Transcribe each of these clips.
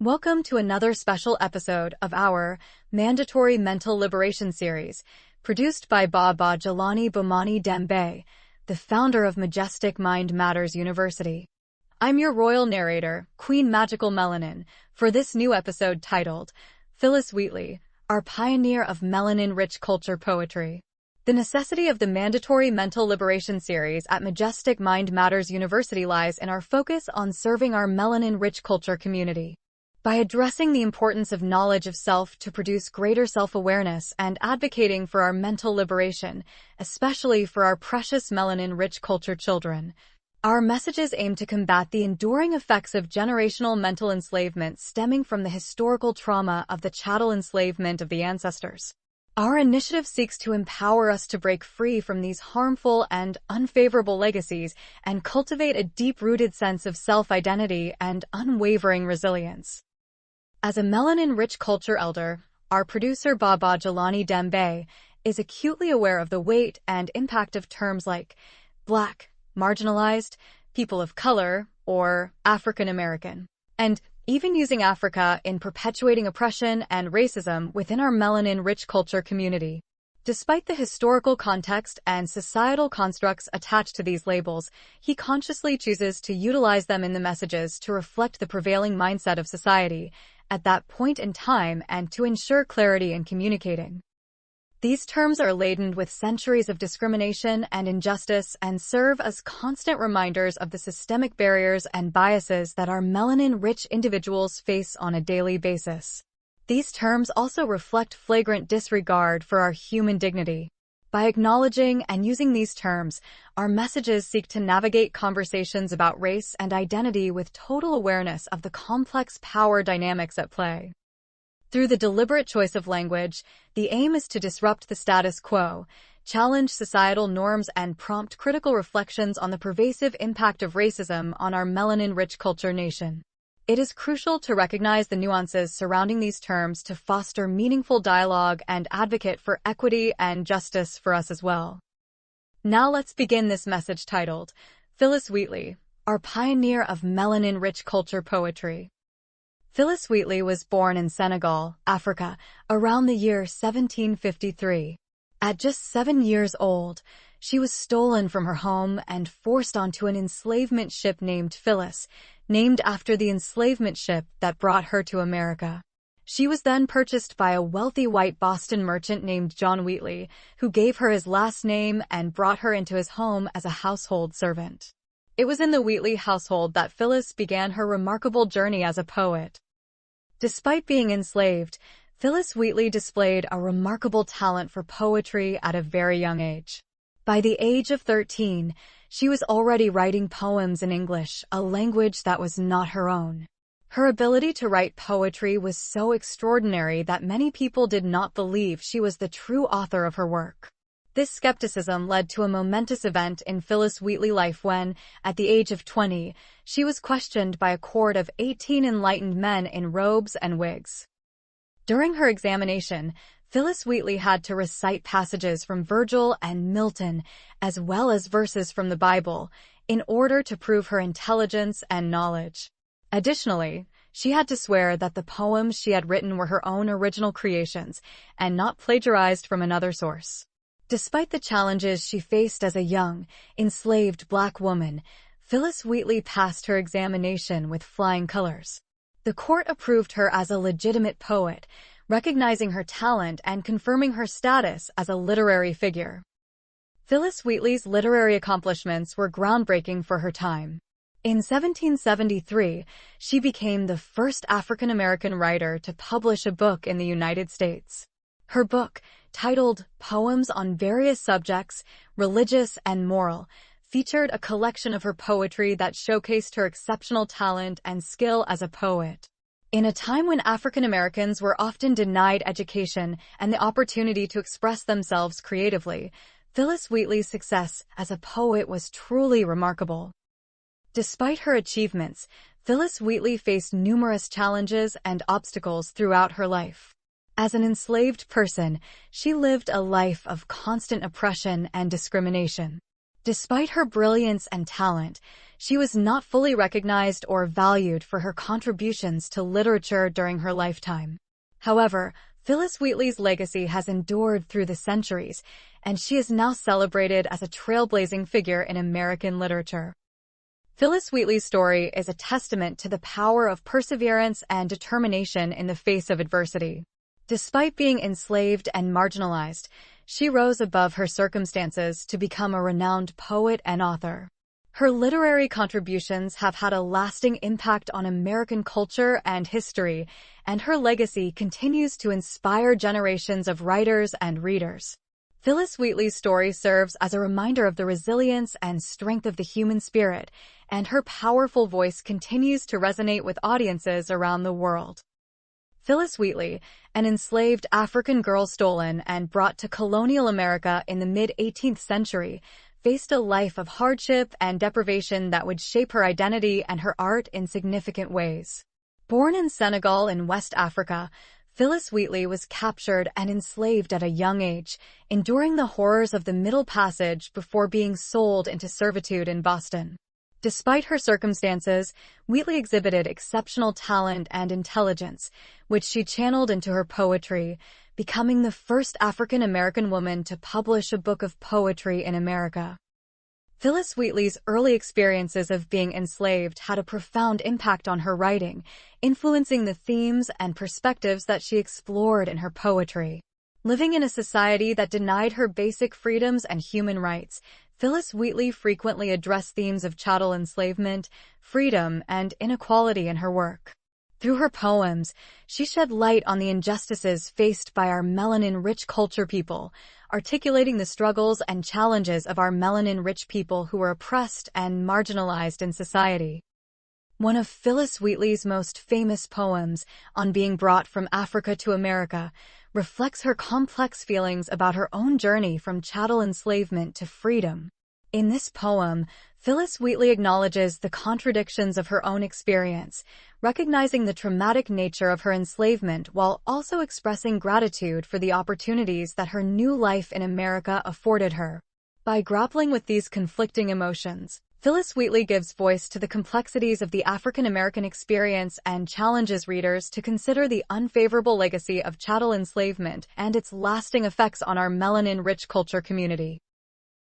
Welcome to another special episode of our Mandatory Mental Liberation Series, produced by Baba Jelani Bomani Dembe, the founder of Majestic Mind Matters University. I'm your royal narrator, Queen Magical Melanin, for this new episode titled Phillis Wheatley, our pioneer of melanin-rich culture poetry. The necessity of the Mandatory Mental Liberation Series at Majestic Mind Matters University lies in our focus on serving our melanin-rich culture community. By addressing the importance of knowledge of self to produce greater self-awareness and advocating for our mental liberation, especially for our precious melanin-rich culture children, our messages aim to combat the enduring effects of generational mental enslavement stemming from the historical trauma of the chattel enslavement of the ancestors. Our initiative seeks to empower us to break free from these harmful and unfavorable legacies and cultivate a deep-rooted sense of self-identity and unwavering resilience. As a melanin-rich culture elder, our producer Baba Jelani Dembe is acutely aware of the weight and impact of terms like Black, marginalized, people of color, or African American, and even using Africa in perpetuating oppression and racism within our melanin-rich culture community. Despite the historical context and societal constructs attached to these labels, he consciously chooses to utilize them in the messages to reflect the prevailing mindset of society at that point in time and to ensure clarity in communicating. These terms are laden with centuries of discrimination and injustice and serve as constant reminders of the systemic barriers and biases that our melanin-rich individuals face on a daily basis. These terms also reflect flagrant disregard for our human dignity. By acknowledging and using these terms, our messages seek to navigate conversations about race and identity with total awareness of the complex power dynamics at play. Through the deliberate choice of language, the aim is to disrupt the status quo, challenge societal norms, and prompt critical reflections on the pervasive impact of racism on our melanin-rich culture nation. It is crucial to recognize the nuances surrounding these terms to foster meaningful dialogue and advocate for equity and justice for us as well. Now let's begin this message titled, Phillis Wheatley, our pioneer of melanin-rich culture poetry. Phillis Wheatley was born in Senegal, Africa, around the year 1753. At just 7 years old, she was stolen from her home and forced onto an enslavement ship named Phillis, named after the enslavement ship that brought her to America. She was then purchased by a wealthy white Boston merchant named John Wheatley, who gave her his last name and brought her into his home as a household servant. It was in the Wheatley household that Phillis began her remarkable journey as a poet. Despite being enslaved, Phillis Wheatley displayed a remarkable talent for poetry at a very young age. By the age of 13, she was already writing poems in English, a language that was not her own. Her ability to write poetry was so extraordinary that many people did not believe she was the true author of her work. This skepticism led to a momentous event in Phillis Wheatley's life when, at the age of 20, she was questioned by a court of 18 enlightened men in robes and wigs. During her examination, Phillis Wheatley had to recite passages from Virgil and Milton, as well as verses from the Bible, in order to prove her intelligence and knowledge. Additionally, she had to swear that the poems she had written were her own original creations and not plagiarized from another source. Despite the challenges she faced as a young, enslaved Black woman, Phillis Wheatley passed her examination with flying colors. The court approved her as a legitimate poet, recognizing her talent and confirming her status as a literary figure. Phillis Wheatley's literary accomplishments were groundbreaking for her time. In 1773, she became the first African American writer to publish a book in the United States. Her book, titled Poems on Various Subjects, Religious and Moral, featured a collection of her poetry that showcased her exceptional talent and skill as a poet. In a time when African Americans were often denied education and the opportunity to express themselves creatively, Phillis Wheatley's success as a poet was truly remarkable. Despite her achievements, Phillis Wheatley faced numerous challenges and obstacles throughout her life. As an enslaved person, she lived a life of constant oppression and discrimination. Despite her brilliance and talent, she was not fully recognized or valued for her contributions to literature during her lifetime. However, Phillis Wheatley's legacy has endured through the centuries, and she is now celebrated as a trailblazing figure in American literature. Phillis Wheatley's story is a testament to the power of perseverance and determination in the face of adversity. Despite being enslaved and marginalized, she rose above her circumstances to become a renowned poet and author. Her literary contributions have had a lasting impact on American culture and history, and her legacy continues to inspire generations of writers and readers. Phillis Wheatley's story serves as a reminder of the resilience and strength of the human spirit, and her powerful voice continues to resonate with audiences around the world. Phillis Wheatley, an enslaved African girl stolen and brought to colonial America in the mid-18th century, faced a life of hardship and deprivation that would shape her identity and her art in significant ways. Born in Senegal in West Africa, Phillis Wheatley was captured and enslaved at a young age, enduring the horrors of the Middle Passage before being sold into servitude in Boston. Despite her circumstances, Wheatley exhibited exceptional talent and intelligence, which she channeled into her poetry, becoming the first African-American woman to publish a book of poetry in America. Phillis Wheatley's early experiences of being enslaved had a profound impact on her writing, influencing the themes and perspectives that she explored in her poetry. Living in a society that denied her basic freedoms and human rights, Phillis Wheatley frequently addressed themes of chattel enslavement, freedom, and inequality in her work. Through her poems, she shed light on the injustices faced by our melanin-rich culture people, articulating the struggles and challenges of our melanin-rich people who were oppressed and marginalized in society. One of Phillis Wheatley's most famous poems, On Being Brought from Africa to America, reflects her complex feelings about her own journey from chattel enslavement to freedom. In this poem, Phillis Wheatley acknowledges the contradictions of her own experience, recognizing the traumatic nature of her enslavement while also expressing gratitude for the opportunities that her new life in America afforded her. By grappling with these conflicting emotions, Phillis Wheatley gives voice to the complexities of the African-American experience and challenges readers to consider the unfavorable legacy of chattel enslavement and its lasting effects on our melanin-rich culture community.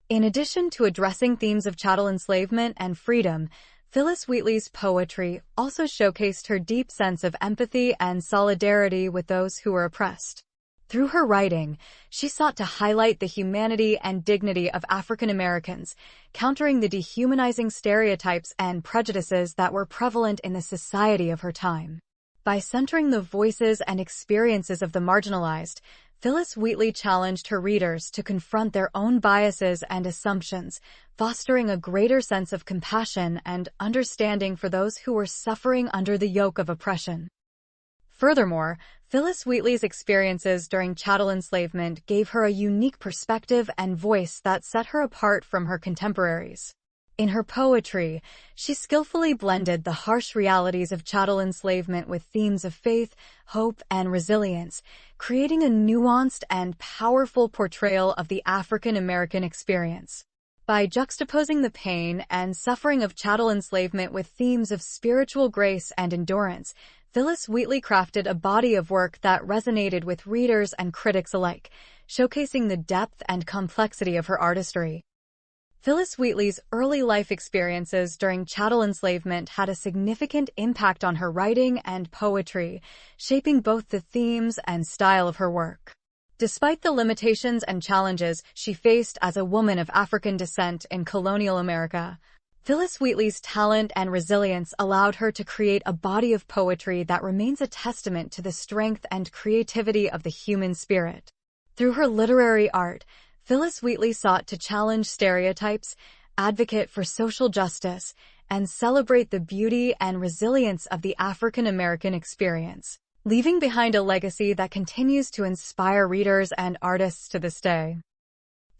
In addition to addressing themes of chattel enslavement and freedom, Phillis Wheatley's poetry also showcased her deep sense of empathy and solidarity with those who were oppressed. Through her writing, she sought to highlight the humanity and dignity of African Americans, countering the dehumanizing stereotypes and prejudices that were prevalent in the society of her time. By centering the voices and experiences of the marginalized, Phillis Wheatley challenged her readers to confront their own biases and assumptions, fostering a greater sense of compassion and understanding for those who were suffering under the yoke of oppression. Furthermore, Phillis Wheatley's experiences during chattel enslavement gave her a unique perspective and voice that set her apart from her contemporaries. In her poetry, she skillfully blended the harsh realities of chattel enslavement with themes of faith, hope, and resilience, creating a nuanced and powerful portrayal of the African American experience. By juxtaposing the pain and suffering of chattel enslavement with themes of spiritual grace and endurance, Phillis Wheatley crafted a body of work that resonated with readers and critics alike, showcasing the depth and complexity of her artistry. Phillis Wheatley's early life experiences during chattel enslavement had a significant impact on her writing and poetry, shaping both the themes and style of her work. Despite the limitations and challenges she faced as a woman of African descent in colonial America, Phillis Wheatley's talent and resilience allowed her to create a body of poetry that remains a testament to the strength and creativity of the human spirit. Through her literary art, Phillis Wheatley sought to challenge stereotypes, advocate for social justice, and celebrate the beauty and resilience of the African American experience, leaving behind a legacy that continues to inspire readers and artists to this day.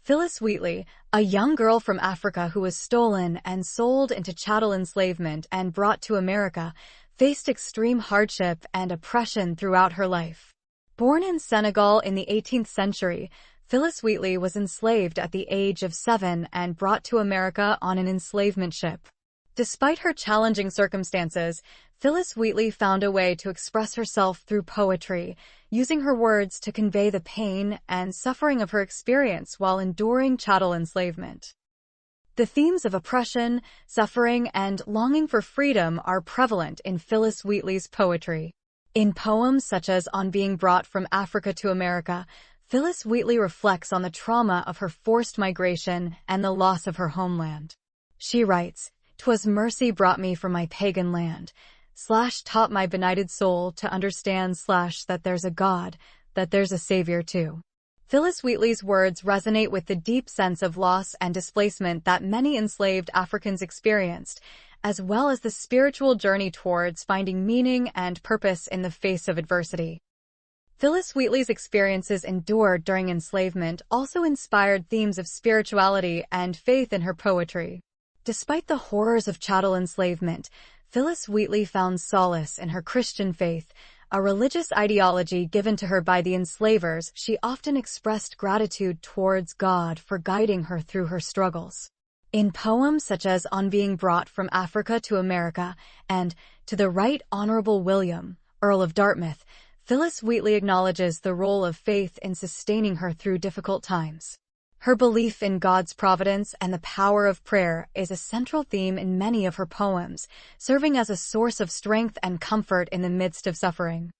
Phillis Wheatley, a young girl from Africa who was stolen and sold into chattel enslavement and brought to America, faced extreme hardship and oppression throughout her life. Born in Senegal in the 18th century, Phillis Wheatley was enslaved at the age of 7 and brought to America on an enslavement ship. Despite her challenging circumstances, Phillis Wheatley found a way to express herself through poetry, using her words to convey the pain and suffering of her experience while enduring chattel enslavement. The themes of oppression, suffering, and longing for freedom are prevalent in Phillis Wheatley's poetry. In poems such as On Being Brought from Africa to America, Phillis Wheatley reflects on the trauma of her forced migration and the loss of her homeland. She writes, "'Twas mercy brought me from my pagan land, taught my benighted soul to understand that there's a God, that there's a Savior too." Phillis Wheatley's words resonate with the deep sense of loss and displacement that many enslaved Africans experienced, as well as the spiritual journey towards finding meaning and purpose in the face of adversity. Phillis Wheatley's experiences endured during enslavement also inspired themes of spirituality and faith in her poetry. Despite the horrors of chattel enslavement, Phillis Wheatley found solace in her Christian faith, a religious ideology given to her by the enslavers. She often expressed gratitude towards God for guiding her through her struggles. In poems such as On Being Brought from Africa to America and To the Right Honorable William, Earl of Dartmouth, Phillis Wheatley acknowledges the role of faith in sustaining her through difficult times. Her belief in God's providence and the power of prayer is a central theme in many of her poems, serving as a source of strength and comfort in the midst of suffering.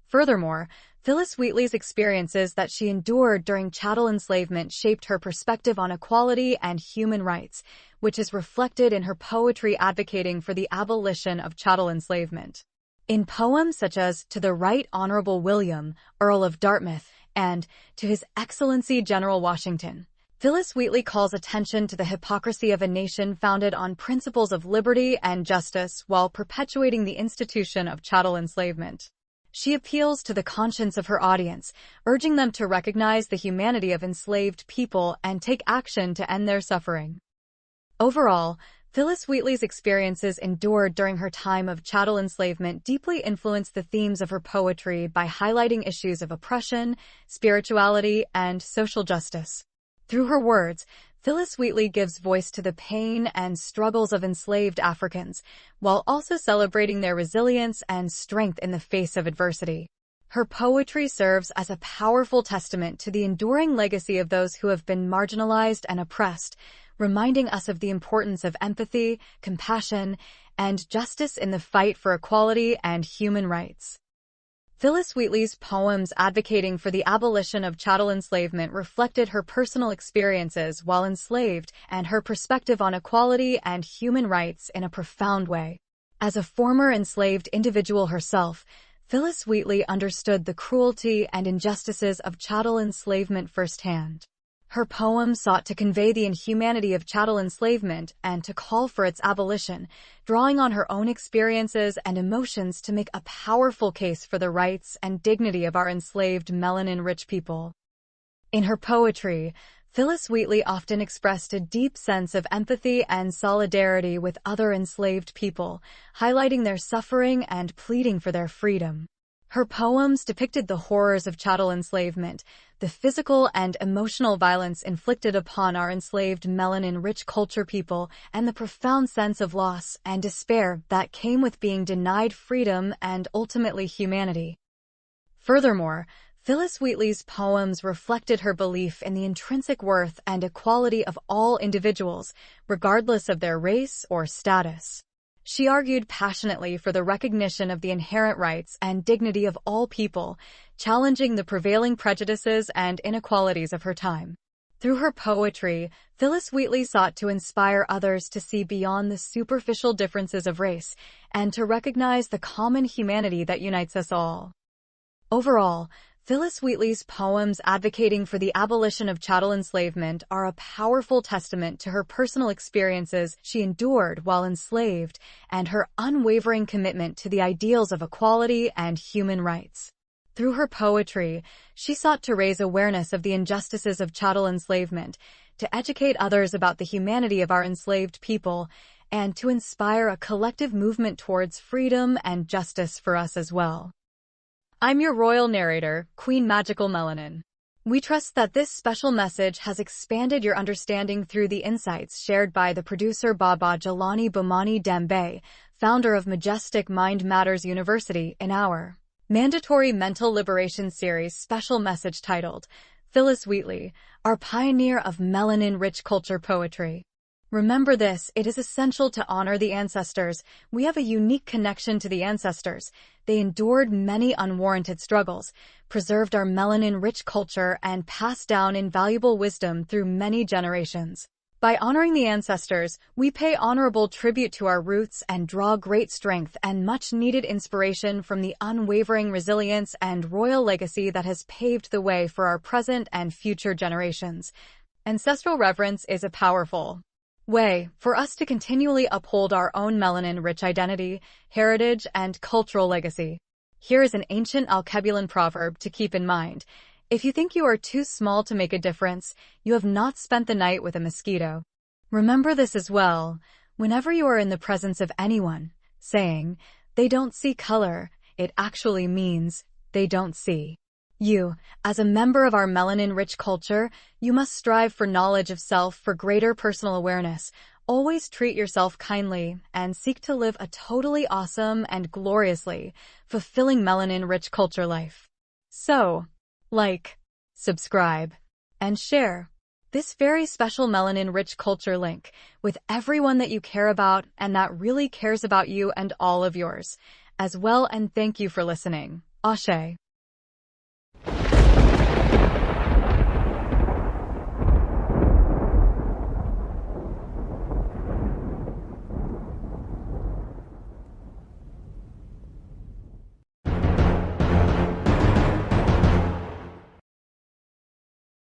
Furthermore, Phillis Wheatley's experiences that she endured during chattel enslavement shaped her perspective on equality and human rights, which is reflected in her poetry advocating for the abolition of chattel enslavement. In poems such as To the Right Honorable William, Earl of Dartmouth, and To His Excellency General Washington, Phillis Wheatley calls attention to the hypocrisy of a nation founded on principles of liberty and justice while perpetuating the institution of chattel enslavement. She appeals to the conscience of her audience, urging them to recognize the humanity of enslaved people and take action to end their suffering. Overall, Phillis Wheatley's experiences endured during her time of chattel enslavement deeply influenced the themes of her poetry by highlighting issues of oppression, spirituality, and social justice. Through her words, Phillis Wheatley gives voice to the pain and struggles of enslaved Africans, while also celebrating their resilience and strength in the face of adversity. Her poetry serves as a powerful testament to the enduring legacy of those who have been marginalized and oppressed, reminding us of the importance of empathy, compassion, and justice in the fight for equality and human rights. Phillis Wheatley's poems advocating for the abolition of chattel enslavement reflected her personal experiences while enslaved and her perspective on equality and human rights in a profound way. As a former enslaved individual herself, Phillis Wheatley understood the cruelty and injustices of chattel enslavement firsthand. Her poems sought to convey the inhumanity of chattel enslavement and to call for its abolition, drawing on her own experiences and emotions to make a powerful case for the rights and dignity of our enslaved melanin-rich people. In her poetry, Phillis Wheatley often expressed a deep sense of empathy and solidarity with other enslaved people, highlighting their suffering and pleading for their freedom. Her poems depicted the horrors of chattel enslavement, the physical and emotional violence inflicted upon our enslaved melanin-rich culture people, and the profound sense of loss and despair that came with being denied freedom and ultimately humanity. Furthermore, Phillis Wheatley's poems reflected her belief in the intrinsic worth and equality of all individuals, regardless of their race or status. She argued passionately for the recognition of the inherent rights and dignity of all people, challenging the prevailing prejudices and inequalities of her time. Through her poetry, Phillis Wheatley sought to inspire others to see beyond the superficial differences of race and to recognize the common humanity that unites us all. Overall, Phillis Wheatley's poems advocating for the abolition of chattel enslavement are a powerful testament to her personal experiences she endured while enslaved and her unwavering commitment to the ideals of equality and human rights. Through her poetry, she sought to raise awareness of the injustices of chattel enslavement, to educate others about the humanity of our enslaved people, and to inspire a collective movement towards freedom and justice for us as well. I'm your royal narrator, Queen Magical Melanin. We trust that this special message has expanded your understanding through the insights shared by the producer Baba Jalani Bomani Dembe, founder of Majestic Mind Matters University, in our Mandatory Mental Liberation Series special message titled, Phillis Wheatley, our pioneer of melanin-rich culture poetry. Remember this, it is essential to honor the ancestors. We have a unique connection to the ancestors. They endured many unwarranted struggles, preserved our melanin-rich culture, and passed down invaluable wisdom through many generations. By honoring the ancestors, we pay honorable tribute to our roots and draw great strength and much-needed inspiration from the unwavering resilience and royal legacy that has paved the way for our present and future generations. Ancestral reverence is a powerful way for us to continually uphold our own melanin-rich identity, heritage, and cultural legacy. Here is an ancient Alkebulan proverb to keep in mind. If you think you are too small to make a difference, you have not spent the night with a mosquito. Remember this as well. Whenever you are in the presence of anyone, saying, they don't see color, it actually means, they don't see you. As a member of our melanin-rich culture, you must strive for knowledge of self for greater personal awareness. Always treat yourself kindly and seek to live a totally awesome and gloriously fulfilling melanin-rich culture life. So, like, subscribe, and share this very special melanin-rich culture link with everyone that you care about and that really cares about you and all of yours as well, and thank you for listening. Ashe.